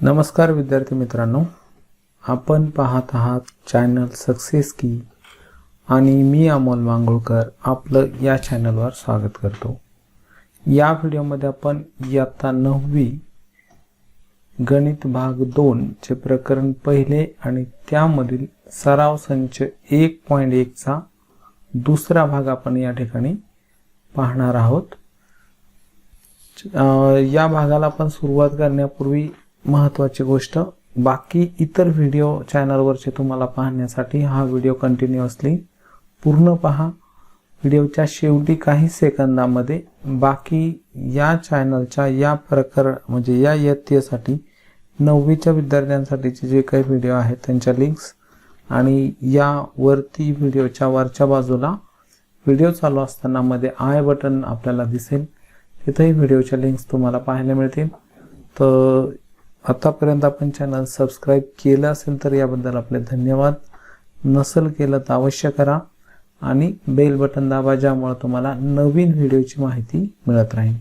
नमस्कार विद्यार्थी मित्रांनो, आपण पाहत आहात चॅनल सक्सेस की आणि मी अमोल मांगोळकर आपलं या चॅनलवर स्वागत करतो। या व्हिडिओमध्ये आपण इयत्ता 9वी गणित भाग 2 चे प्रकरण पहिले आणि त्यामधील सराव संच 1.1 चा दुसरा भाग आपण या ठिकाणी पाहणार आहोत। या भागाला आपण सुरुवात करण्यापूर्वी महत्त्वाची गोष्ट, बाकी इतर व्हिडिओ चॅनलवरचे तुम्हाला पाहण्यासाठी हा व्हिडिओ कंटिन्युअसली पूर्ण पहा। व्हिडिओच्या शेवटी काही सेकंदामध्ये बाकी या चॅनलच्या या प्रकार म्हणजे या इयत्तेसाठी 9वीच्या विद्यार्थ्यांसाठीचे जे काही व्हिडिओ आहेत त्यांच्या लिंक्स आणि या वरती व्हिडिओच्या वरच्या बाजूला व्हिडिओ चालू असताना मध्ये आय बटन आपल्याला दिसेल, तिथेही व्हिडिओच्या लिंक्स तुम्हाला पाहायला मिळतील। तर आतापर्यंत आपण चॅनल सबस्क्राइब केलं असेल तर याबद्दल आपले धन्यवाद, नसेल केलं तर अवश्य करा आणि बेल बटन दाबा, ज्यामुळे तुम्हाला नवीन व्हिडिओची माहिती मिळत राहील।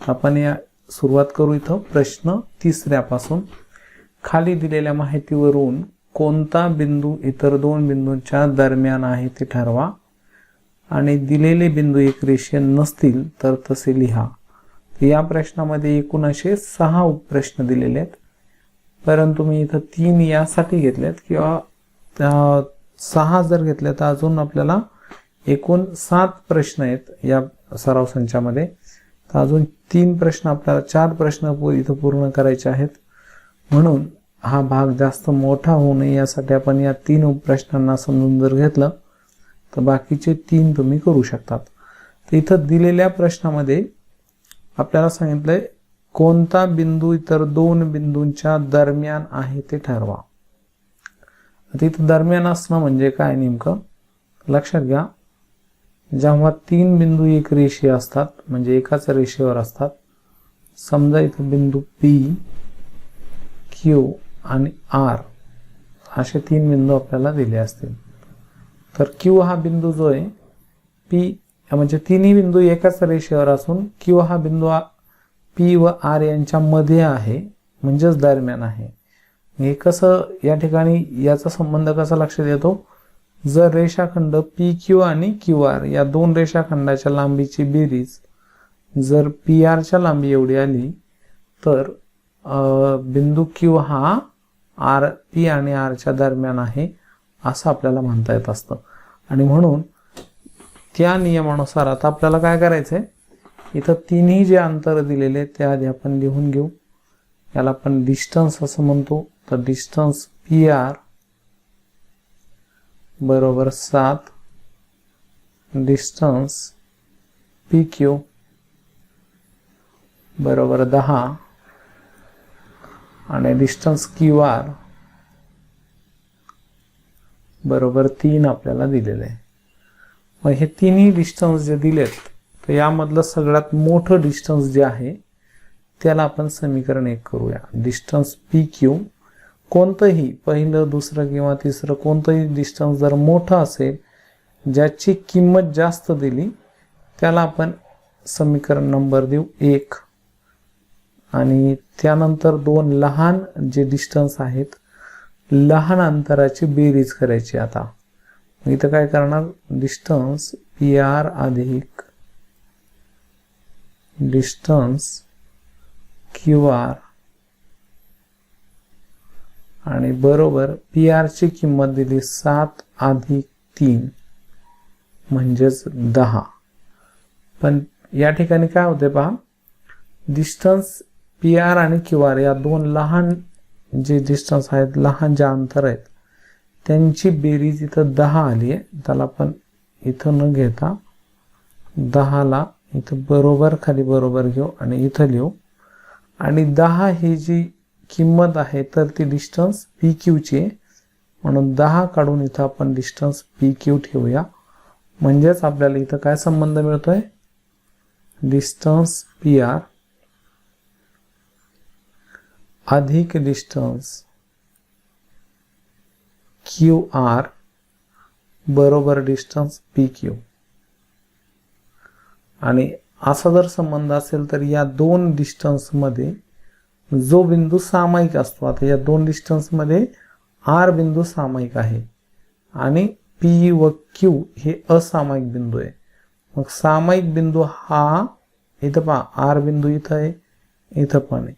आपण या सुरुवात करू इथं प्रश्न 3 पासून। खाली दिलेल्या माहितीवरून कोणता बिंदू इतर दोन बिंदूंच्या दरम्यान आहे ते ठरवा आणि दिलेले बिंदू एकरेषीय नसतील तर तसे लिहा। या प्रश्नामध्ये एकूण असे 6 उपप्रश्न दिलेले आहेत, परंतु मी इथं 3 यासाठी घेतलेत किंवा 6 जर घेतले तर अजून आपल्याला एकूण 7 प्रश्न आहेत या सराव संचामध्ये। तर अजून 3 प्रश्न आपल्याला 4 प्रश्न इथं पूर्ण करायचे आहेत, म्हणून हा भाग जास्त मोठा होऊ नये यासाठी आपण या 3 उपप्रश्नांना समजून जर घेतलं तर बाकीचे 3 तुम्ही करू शकतात। तर इथं दिलेल्या प्रश्नामध्ये आपल्याला सांगितलंय कोणता बिंदू इतर दोन बिंदूंच्या दरम्यान आहे ते ठरवा। आता इथं दरम्यान असणं म्हणजे काय नेमकं लक्षात घ्या। जेव्हा 3 बिंदू एक रेषीय असतात म्हणजे एकाच रेषेवर असतात, समजा इथं बिंदू P, Q आणि R असे 3 बिंदू आपल्याला दिले असतील, तर Q हा बिंदू जो आहे P म्हणजे तिन्ही बिंदू एकाच रेषेवर असून Q हा बिंदू P व R यांच्या मध्ये आहे म्हणजेच दरम्यान आहे। हे कसं या ठिकाणी याचा संबंध कसा लक्षात येतो, जर रेषाखंड PQ आणि QR या दोन रेषाखंडाच्या लांबीची बेरीज जर PR च्या लांबी एवढी आली तर बिंदू Q हा P आणि R च्या दरम्यान आहे असं आपल्याला म्हणता येत असतं। आणि म्हणून त्या नियमानुसार आता आपल्याला काय करायचंय, इथं तिन्ही जे अंतर दिलेले ते आधी आपण लिहून घेऊ। याला आपण डिस्टन्स असं म्हणतो। तर डिस्टन्स PR बरोबर 7, डिस्टन्स PQ बरोबर 10 आणि डिस्टन्स QR बरोबर 3 आपल्याला दिलेले आहे। मग हे तिन्ही डिस्टन्स जे दिलेत तर यामधलं सगळ्यात मोठं डिस्टन्स जे आहे त्याला आपण समीकरण 1 करूया। डिस्टन्स PQ कोणतंही पहिलं, दुसरं किंवा तिसरं कोणतंही डिस्टन्स जर मोठं असेल, ज्याची किंमत जास्त दिली त्याला आपण समीकरण नंबर देऊ 1 आणि त्यानंतर 2 लहान जे डिस्टन्स आहेत लहान अंतराची बेरीज करायची। आता इथं काय करणार, डिस्टन्स PR अधिक डिस्टन्स QR आणि बरोबर PR ची किंमत दिली 7 अधिक 3 म्हणजेच 10। पण या ठिकाणी काय होते पहा, डिस्टन्स PR आणि QR या दोन लहान जे डिस्टन्स आहेत, लहान जे अंतर आहेत त्यांची बेरीज इथं 10 आली आहे। त्याला आपण इथं न घेता 10 ला इथं बरोबर खाली बरोबर घेऊ आणि इथं लिहू आणि 10 ही जी किंमत आहे तर ती डिस्टन्स PQ ची आहे, म्हणून 10 काढून इथं आपण डिस्टन्स PQ ठेवूया। म्हणजेच आपल्याला इथं काय संबंध मिळतोय, डिस्टन्स PR अधिक डिस्टन्स QR बरोबर डिस्टन्स PQ। आणि असा जर संबंध असेल तर या दोन डिस्टन्स मध्ये जो बिंदू सामायिक असतो, आता या दोन डिस्टन्समध्ये आर बिंदू सामायिक आहे आणि पी व क्यू हे असामायिक बिंदू आहे. मग सामायिक बिंदू हा इथं पहा, आर बिंदू इथं आहे, इथं पण आहे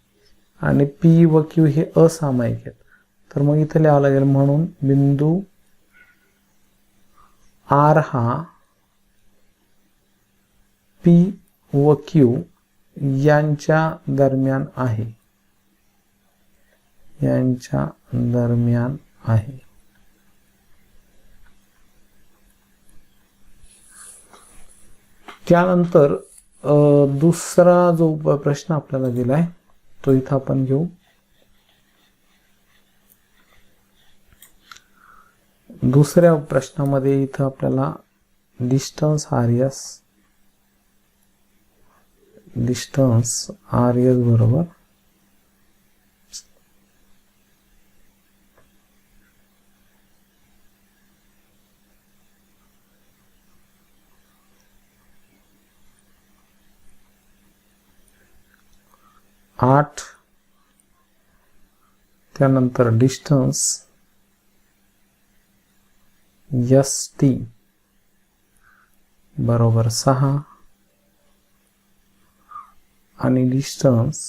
आणि पी व क्यू हे असामायिक आहेत. तर मग इथं लिहावं लागेल, म्हणून बिंदू आर हा पी व क्यू यांच्या दरम्यान आहे, यांच्या दरम्यान आहे. त्यानंतर दुसरा जो प्रश्न आपल्याला दिलाय तो इथं आपण घेऊ. दुसऱ्या प्रश्नामध्ये इथं आपल्याला डिस्टन्स आर एस बरोबर 8, त्यानंतर डिस्टन्स एस टी बरोबर 6 आणि डिस्टन्स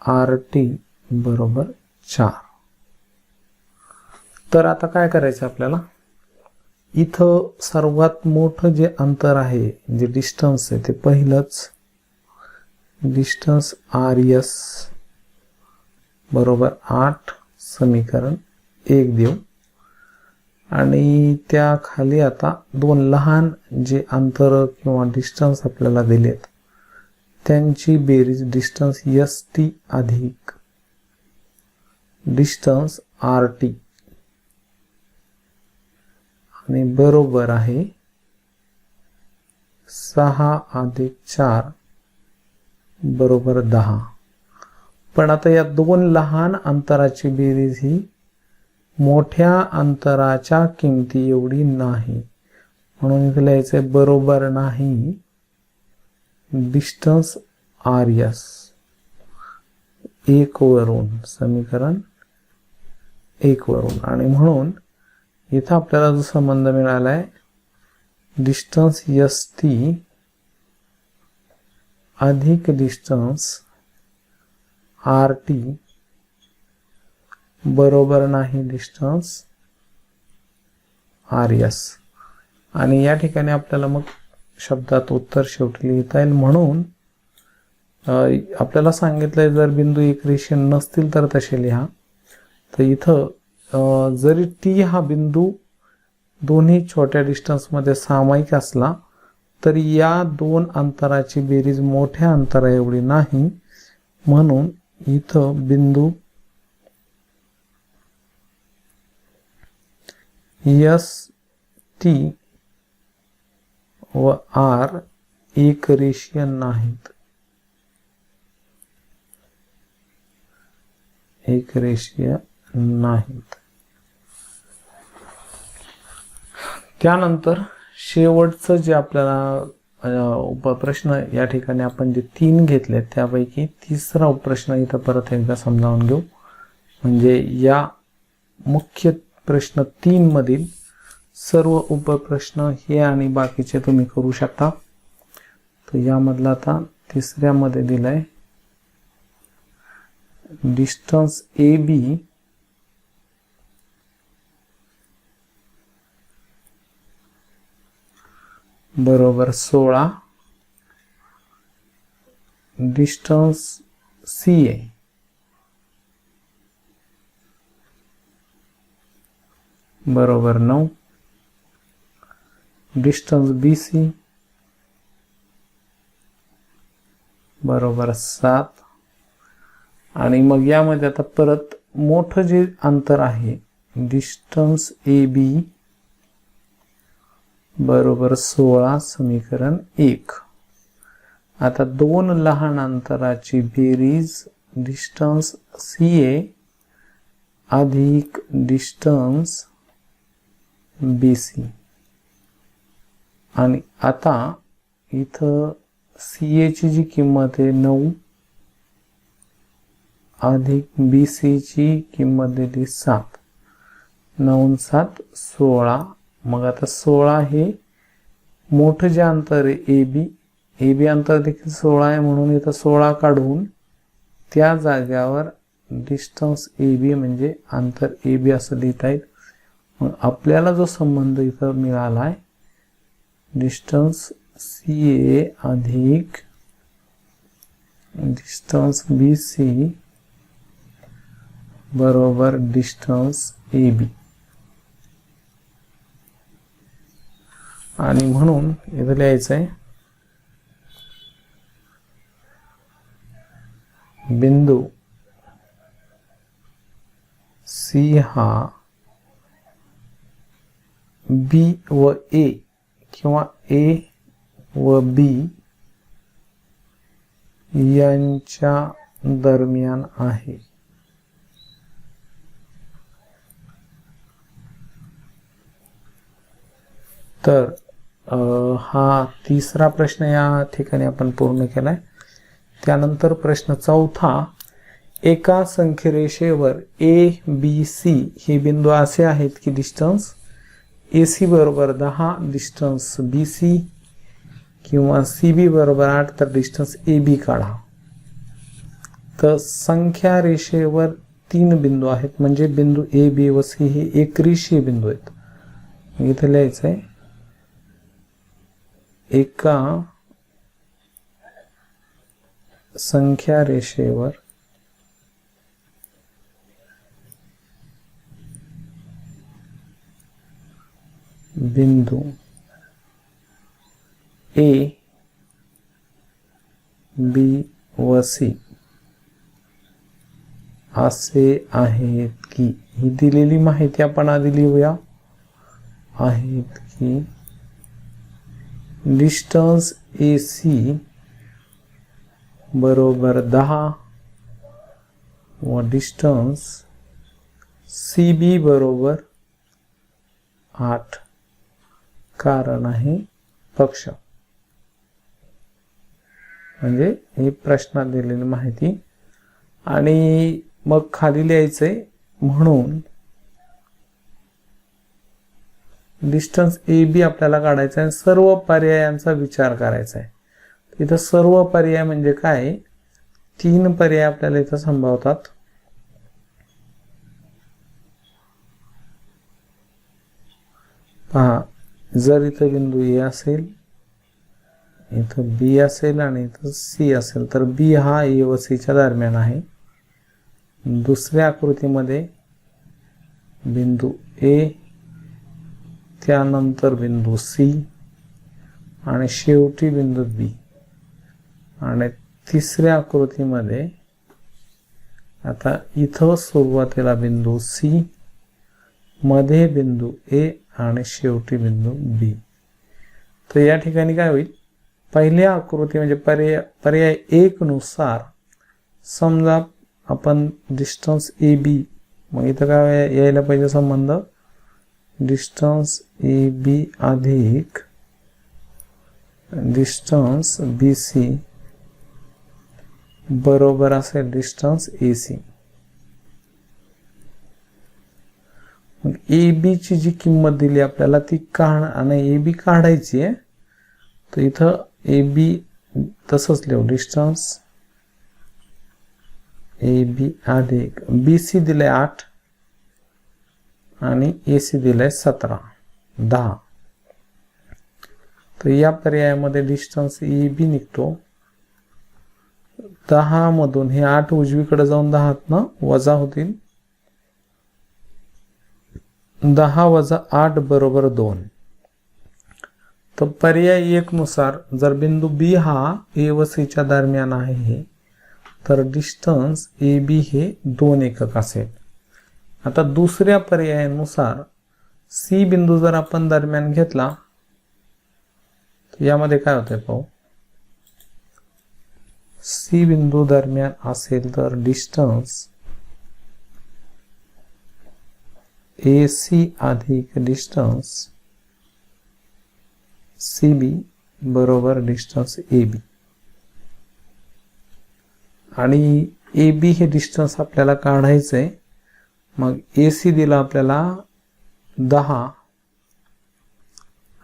आर टी बरोबर 4. तर आता काय करायचं आपल्याला, इथं सर्वात मोठं जे अंतर आहे, जे डिस्टन्स आहे, ते पहिलंच डिस्टन्स आर एस बरोबर 8 समीकरण 1 देऊ आणि त्या खाली आता दोन लहान जे अंतर किंवा डिस्टन्स आपल्याला दिलेत त्यांची बेरीज डिस्टन्स एस टी अधिक डिस्टन्स आर टी आणि बरोबर आहे 6 अधिक 4 बरोबर 10. पण आता या दोन लहान अंतराची बेरीज ही मोठ्या अंतराच्या किमती एवढी नाही, म्हणून इथे लिहायचंय बरोबर नाही डिस्टन्स आर एस 1 वरून, समीकरण 1 वरून. आणि म्हणून इथं आपल्याला जो संबंध मिळालाय डिस्टन्स एस टी अधिक डिस्टन्स आर टी बरोबर नाही डिस्टन्स आर एस. आणि या ठिकाणी आपल्याला मग शब्दात उत्तर शेवटी लिहिता येईल. म्हणून आपल्याला सांगितलंय जर बिंदू एकरेषीय नसतील तर तसे लिहा. तर इथं जरी टी हा बिंदू दोन्ही छोट्या डिस्टन्समध्ये सामायिक असला तरी या दोन अंतराची बेरीज मोठ्या अंतरा एवढी नाही, म्हणून इथं बिंदू एस टी व आर एकरेषीय नाहीत, एकरेषीय नाहीत. त्यानंतर शेवटचं जे आपल्याला उपप्रश्न या ठिकाणी आपण जे 3 घेतले त्यापैकी तिसरा उपप्रश्न इथं परत एकदा समजावून घेऊ. म्हणजे या मुख्य प्रश्न 3 मधील सर्व उपप्रश्न हे आणि बाकीचे तुम्ही करू शकता. तर यामधला आता तिसऱ्यामध्ये दिलाय डिस्टन्स ए बी बरोबर 16 डिस्टन्स सी ए बरोबर 9 डिस्टन्स बी सी बरोबर 7 आणि मग यामध्ये आता परत मोठं जे अंतर आहे डिस्टन्स ए बी बरोबर 16 समीकरण 1. आता दोन लहान अंतराची बेरीज डिस्टन्स सी ए अधिक डिस्टन्स बी सी. आणि आता इथं सी ए ची जी किंमत आहे 9 अधिक बी सी ची किंमत दिली 7, 9 7 16. मग आता 16 हे मोठं जे अंतर आहे ए बी अंतर देखील 16 आहे, म्हणून इथं 16 काढून त्या जाग्यावर डिस्टन्स ए बी म्हणजे अंतर ए बी असं लिहिता येईल. मग आपल्याला जो संबंध इथं मिळाला आहे डिस्टन्स सी ए अधिक डिस्टन्स बी सी बरोबर डिस्टन्स ए बी. आणि म्हणून इथं लिहायचं आहे बिंदू सी हा बी व ए किंवा ए व बी यांच्या दरम्यान आहे. तर हा तिसरा प्रश्न या ठिकाणी आपण पूर्ण केलाय. त्यानंतर प्रश्न चौथा, एका संख्यरेषेवर ए बी सी हे बिंदू असे आहेत की डिस्टन्स ए सी बरोबर 10, डिस्टन्स बी सी किंवा सी बी बरोबर 8, तर डिस्टन्स ए बी काढा. तर संख्या रेषेवर 3 बिंदू आहेत, म्हणजे बिंदू ए बी व सी हे एकरेषीय बिंदू आहेत. इथे लिहायचं आहे एका संख्या रेषेवर बिंदू ए बी व सी असे आहेत की, ही दिलेली माहिती आपण आधी लिहूया. आहेत की डिस्टन्स ए सी बरोबर 10 व डिस्टन्स सी बी बरोबर 8. कारण आहे पक्ष, म्हणजे ही प्रश्नात दिलेली माहिती. आणि मग खाली लिहायचंय म्हणून डिस्टन्स ए बी आपल्याला काढायचा आहे. सर्व पर्यायांचा विचार करायचा आहे. इथं सर्व पर्याय म्हणजे काय, 3 पर्याय आपल्याला इथं संभवतात. पहा, जर इथं बिंदू ए असेल, इथं बी असेल आणि इथं सी असेल, तर बी हा ए व सी च्या दरम्यान आहे. दुसऱ्या आकृतीमध्ये बिंदू ए, त्यानंतर बिंदू सी आणि शेवटी बिंदू बी. आणि तिसऱ्या आकृतीमध्ये आता इथं सुरुवातीला बिंदू सी, मध्ये बिंदू ए आणि शेवटी बिंदू बी. तर या ठिकाणी काय होईल, पहिल्या आकृती म्हणजे पर्याय 1 नुसार समजा आपण डिस्टन्स ए बी, मग इथं काय यायला पाहिजे संबंध, डिस्टन्स ए बी अधिक डिस्टन्स बी सी बरोबर असेल डिस्टन्स ए सी. मग ए बी ची जी किंमत दिली आपल्याला ती आणि ए बी काढायची आहे. तर इथं ए बी तसंच लिहू, डिस्टन्स ए बी अधिक बी सी दिले 8 आणि ए सी दिले 17, 10. तर या पर्यायामध्ये डिस्टन्स ए बी निघतो 10 मधून हे 8 उजवीकडे जाऊन 10 ना वजा होतील. 10 वजा 8 बरोबर 2. तर पर्याय 1 नुसार जर बिंदू बी हा ए व सी च्या दरम्यान आहे, तर डिस्टन्स ए बी हे 2 एकक असेल. आता दुसऱ्या पर्यायानुसार सी बिंदू जर आपण दरम्यान घेतला, तर यामध्ये काय होतंय पाहू. सी बिंदू दरम्यान असेल तर डिस्टन्स ए सी अधिक डिस्टन्स सी बी बरोबर डिस्टन्स ए बी. आणि ए बी हे डिस्टन्स आपल्याला काढायचं आहे. मग ए सी दिला आपल्याला 10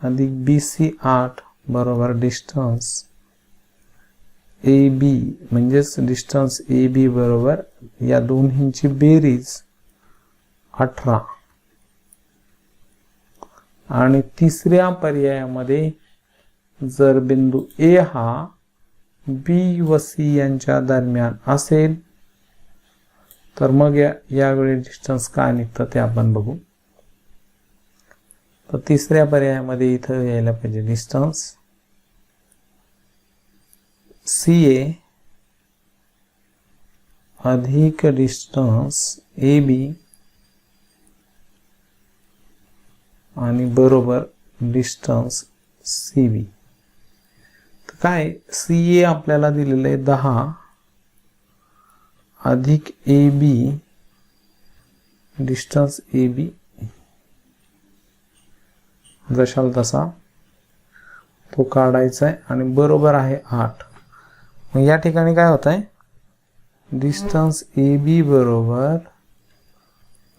अधिक बी सी 8 बरोबर डिस्टन्स ए बी म्हणजेच डिस्टन्स ए बी बरोबर या दोन्हींची बेरीज 18. आणि तिसऱ्या पर्यायामध्ये जर बिंदू ए हा बी व सी यांच्या दरम्यान असेल तर मग यावेळी डिस्टन्स काय निघतं ते आपण बघू. तर तिसऱ्या पर्यायामध्ये इथं यायला पाहिजे डिस्टन्स सी ए अधिक डिस्टन्स ए बी आणि बरोबर डिस्टन्स सी बी. तर काय सी ए आपल्याला दिलेलं आहे 10 अधिक A B distance A B जशाल तसा तो काढायचा आहे आणि बरोबर आहे 8. मग या ठिकाणी काय होत आहे डिस्टन्स ए बी बरोबर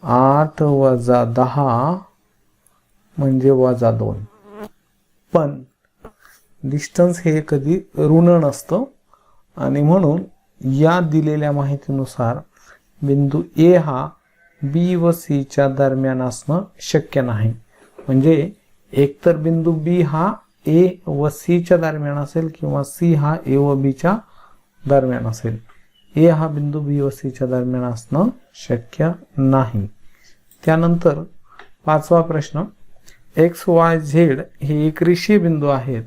8 वजा 10 म्हणजे वजा 2. पण डिस्टन्स हे कधी ऋण नसतं आणि म्हणून या दिलेल्या माहितीनुसार बिंदू ए हा बी व सी च्या दरम्यान असणं शक्य नाही. म्हणजे एकतर बिंदू बी हा ए व सी च्या दरम्यान असेल किंवा सी हा ए व बी च्या दरम्यान असेल. ए हा बिंदू बी व सी च्या दरम्यान असणं शक्य नाही. त्यानंतर 5वा प्रश्न एक्स वाय झेड हे एक रेषीय बिंदू आहेत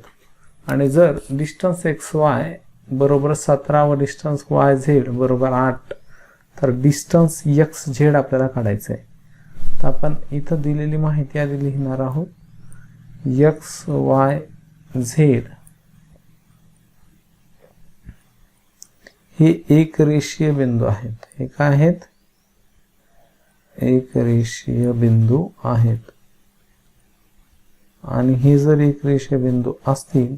आणि जर डिस्टन्स एक्स वाय बरोबर 17 व डिस्टन्स वाय झेड बरोबर 8 तर डिस्टन्स एक्स झेड आपल्याला काढायचं आहे. तर आपण इथं दिलेली माहिती आधी लिहिणार आहोत. एक्स वाय झेड हे एक रेषीय बिंदू आहेत. हे काय आहेत एक रेषीय बिंदू आहेत. आणि हे जर एक रेषीय बिंदू असतील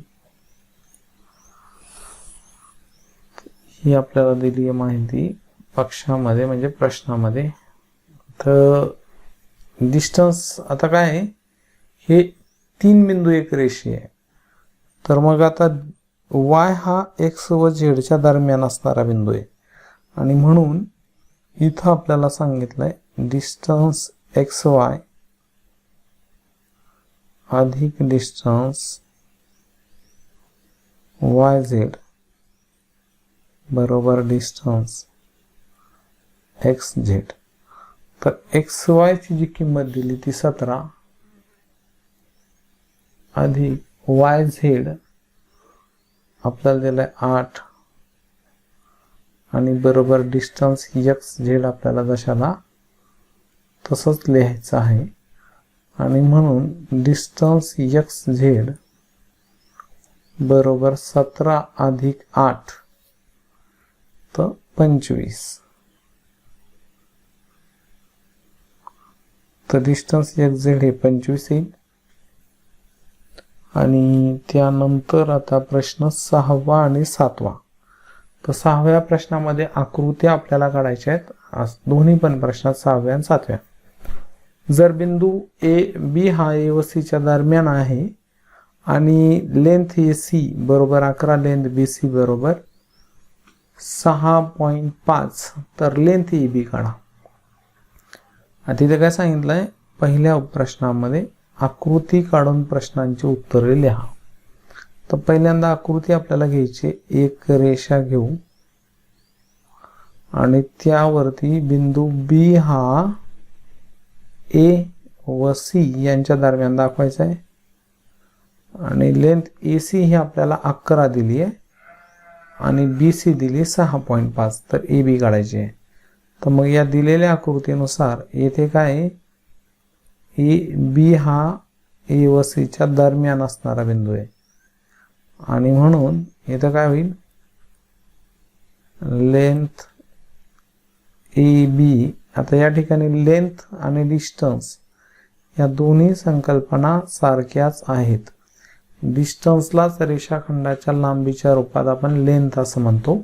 ही आपल्याला दिली आहे माहिती पक्षामध्ये म्हणजे प्रश्नामध्ये. तर डिस्टन्स आता काय आहे हे 3 बिंदू एक रेषीय आहे. तर मग आता y हा x व z च्या दरम्यान असणारा बिंदू आहे आणि म्हणून इथं आपल्याला सांगितलंय डिस्टन्स xy अधिक डिस्टन्स yz बरोबर डिस्टन्स xz. तर xy ची जी किंमत दिली ती 17 अधिक yz आपल्याला दिलाय 8 आणि बरोबर डिस्टन्स xz आपल्याला जशाला तसंच लिहायचं आहे. आणि म्हणून डिस्टन्स xz बरोबर 17 अधिक 8 तर 25. तर डिस्टन्स xz हे 25 येईल. आणि त्यानंतर आता प्रश्न 6वा आणि 7वा. तर 6व्या प्रश्नामध्ये आकृत्या आपल्याला काढायच्या आहेत. दोन्ही पण प्रश्नात 6व्या आणि 7व्या. जर बिंदू ए बी हा ए व सी च्या दरम्यान आहे आणि लेंथ ए सी बरोबर 11 लेंथ बी सी बरोबर 6.5 तर लेंथ ए बी काढा. आता इथे काय सांगितलंय पहिल्या प्रश्नामध्ये आकृती काढून प्रश्नांची उत्तरे लिहा. तर पहिल्यांदा आकृती आपल्याला घ्यायची एक रेषा घेऊ आणि त्यावरती बिंदू बी हा ए व सी यांच्या दरम्यान दाखवायचा आहे आणि लेंथ ए सी ही आपल्याला 11 दिली आहे आणि बी सी दिली 6.5 तर ए बी काढायची आहे. तर मग या दिलेल्या आकृतीनुसार येथे काय ए बी हा ए व सी च्या दरम्यान असणारा बिंदू आहे आणि म्हणून इथं काय होईल लेंथ ए बी. आता या ठिकाणी लेंथ आणि डिस्टन्स या दोन्ही संकल्पना सारख्याच आहेत. डिस्टन्सलाच रेषाखंडाच्या लांबीच्या रूपात आपण लेंथ असं म्हणतो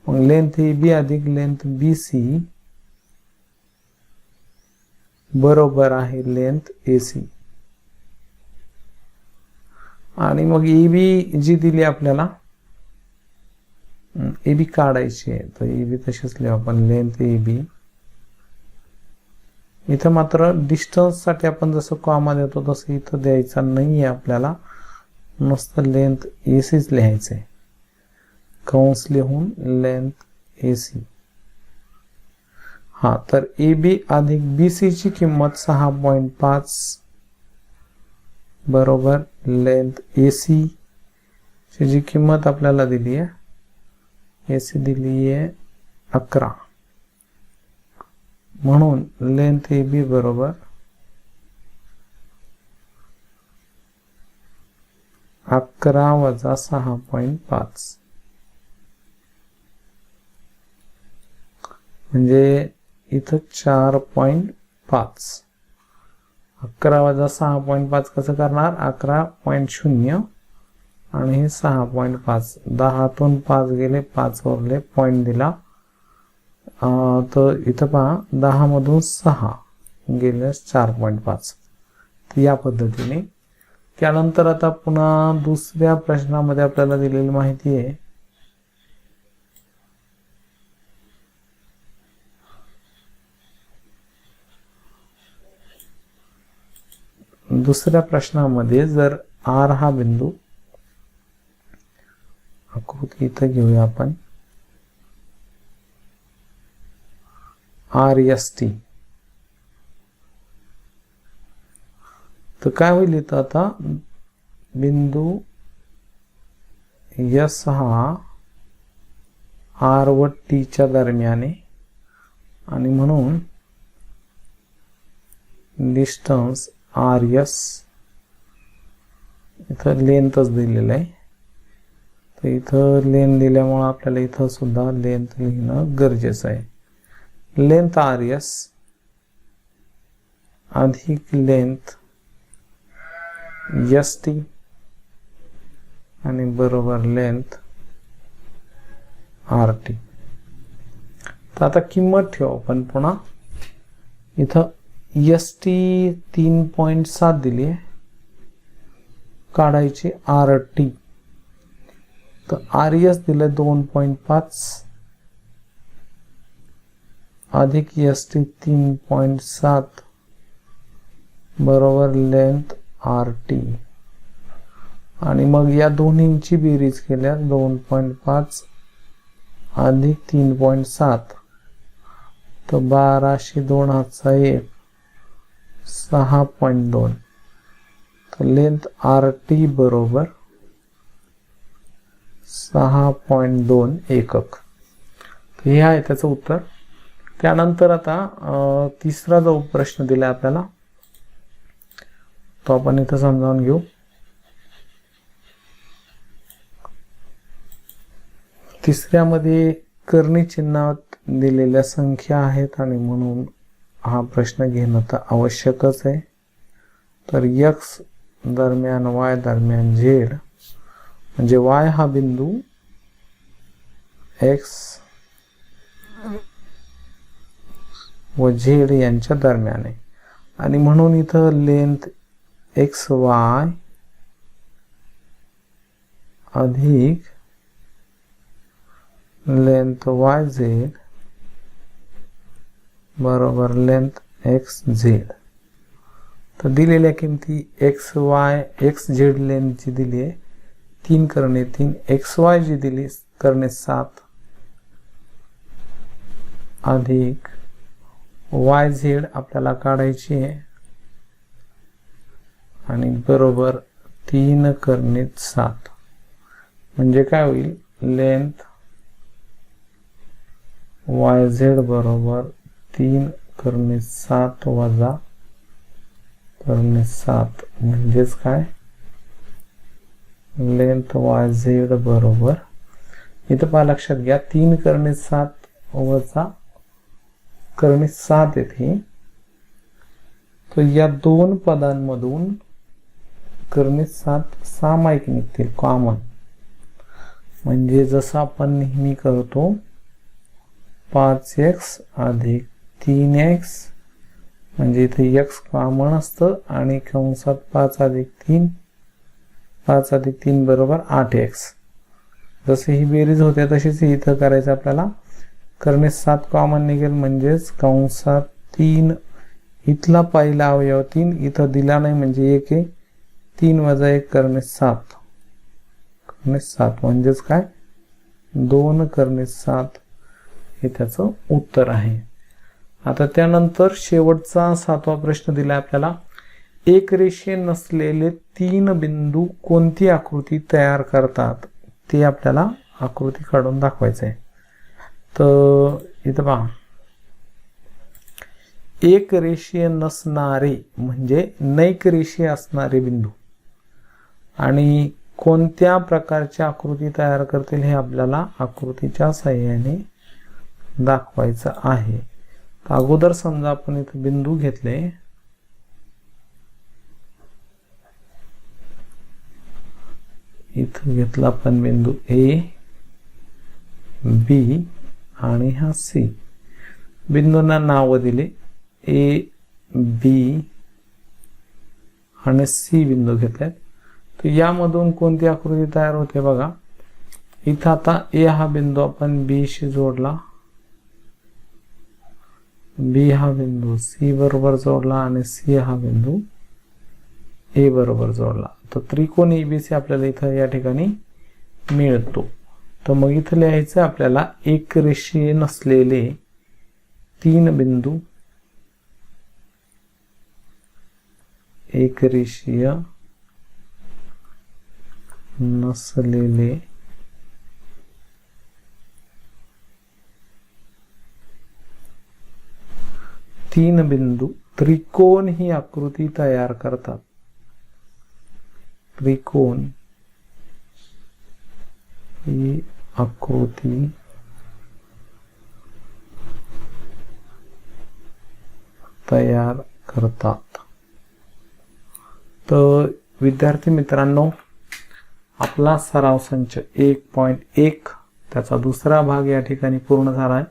मग लेंथ ए बी अधिक लेंथ बी सी बरोबर आहे लेंथ ए सी. आणि मग ए बी जी दिली आपल्याला, ए बी काढायची आहे, तर ए बी तशीच लिहू आपण, लेंथ ए बी. इथं मात्र डिस्टन्स साठी आपण जसं कॉमा देतो तसं इथं द्यायचा नाहीये आपल्याला, नुसतं लेंथ ए सीच लिहायचंय, कंस लिहून लेंथ ए सी. हा, तर ए बी अधिक बी सी ची किंमत 6.5 बरोबर लेंथ ए सी ची जी किंमत आपल्याला दिली आहे, ए सी दिली आहे 11. म्हणून लेंथ ए बी बरोबर 11 वजा 6.5 म्हणजे इथं 4.5. 11 वजा 6.5 कसं करणार, 11.0 आणि हे 6.5. 10तून 5 गेले, 5 वरले पॉइंट दिला, तर इथं पहा 10 मधून 6 गेले 4.5. तर या पद्धतीने. त्यानंतर आता पुन्हा दुसऱ्या प्रश्नामध्ये आपल्याला दिलेली माहिती आहे, दुसऱ्या प्रश्नामध्ये जर आर हा बिंदू, आकृती इथं घेऊया आपण, आर एस टी, तर काय होईल इथं आता, बिंदू एस हा आर व टी च्या दरम्यान आहे, आणि म्हणून डिस्टन्स आर एस, इथं लेंथच दिलेलं आहे, तर इथं लेंथ दिल्यामुळे आपल्याला इथं सुद्धा लेंथ लिहिणं गरजेचं आहे. लेंथ आर एस अधिक लेंथ एस टी आणि बरोबर लेंथ आर टी. तर आता किंमत ठेवू आपण पुन्हा. इथं एस टी 3.7 दिली आहे, काढायची आर टी, तर आर एस दिलं 2.5 अधिक एस टी 3.7 बरोबर लेंथ आर टी. आणि मग या दोन्हींची बेरीज केल्यास 2.5 अधिक 3.7, तर 1202 हातचा 1, 6.2. तर लेंथ आर टी बरोबर 6.2 एकक. हे आहे त्याचं उत्तर. त्यानंतर आता तिसरा जो प्रश्न दिला आपल्याला तो आपण इथं समजावून घेऊ. तिसऱ्यामध्ये कर्णी चिन्हात दिलेल्या संख्या आहेत आणि म्हणून हा प्रश्न घेणं तर आवश्यकच आहे. तर x दरम्यान y दरम्यान z, म्हणजे y हा बिंदू x व z यांच्या दरम्यान आहे, आणि म्हणून इथं लेंथ xy अधिक लेंथ yz बरोबर लेंथ xz. तर दिलेल्या किमती xz लेंथ जी दिली आहे 3 करणे 3, xy जी दिली करणे 7 अधिक yz आपल्याला काढायची आहे आणि बरोबर 3 करणे 7, म्हणजे काय होईल, लेंथ yz बरोबर 3 करणे 7 वजा करणे 7, म्हणजेच काय, लेंथ yz बरोबर, इथं पहा लक्षात घ्या 3 करणे 7 वजा करणे 7 येते, तर या दोन पदांमधून करणे 7 सामायिक निघतील, कॉमन. म्हणजे जसं आपण नेहमी करतो 5x अधिक 3x म्हणजे इथे x कॉमन असतं आणि कंसात 5 अधिक 3 बरोबर 8x. जसे ही बेरीज होते तशीच इथं करायचं आपल्याला. करणे 7 कॉमन निघेल म्हणजेच कंसात 3 इथला पहिला अवयव 3 इथं दिला नाही म्हणजे 1 आहे. 3 वजा 1 करणे 7 म्हणजेच काय 2 करणे 7 हे त्याचं उत्तर आहे. आता त्यानंतर शेवटचा 7वा प्रश्न दिला आपल्याला. एक रेषीय नसलेले 3 बिंदू कोणती आकृती तयार करतात ते आपल्याला आकृती काढून दाखवायचं आहे. तर इथं पहा, एक रेषीय नसणारे म्हणजे नैक रेषीय असणारे बिंदू आणि कोणत्या प्रकारची आकृती तयार करतील हे आपल्याला आकृतीच्या साहाय्याने दाखवायचं आहे. तर अगोदर समजा आपण इथे बिंदू घेतले, इथं घेतला आपण बिंदू A, B आणि हा C. बिंदूंना नाव दिले A, B आणि C बिंदू घेतलेत. तर यामधून कोणती आकृती तयार होते बघा. इथं आता A हा बिंदू आपण B शी जोडला, B हा बिंदू C बरोबर जोडला आणि C हा बिंदू A बरोबर जोडला. तर त्रिकोण ABC आपल्याला इथं या ठिकाणी मिळतो. तर मग इथं लिहायचं आपल्याला एक रेषीय नसलेले 3 बिंदू, एक रेषीय नसलेले 3 बिंदू त्रिकोण ही आकृती तयार करतात. त्रिकोण ही आकृती तयार करतात. तर विद्यार्थी मित्रांनो, आपला सराव संच 1.1 त्याचा दुसरा भाग या ठिकाणी पूर्ण झाला आहे.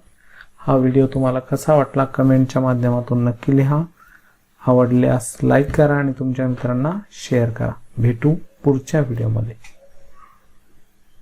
हा व्हिडिओ तुम्हाला कसा वाटला कमेंटच्या माध्यमातून नक्की लिहा. आवडल्यास लाईक करा आणि तुमच्या मित्रांना शेअर करा. भेटू पुढच्या व्हिडिओमध्ये.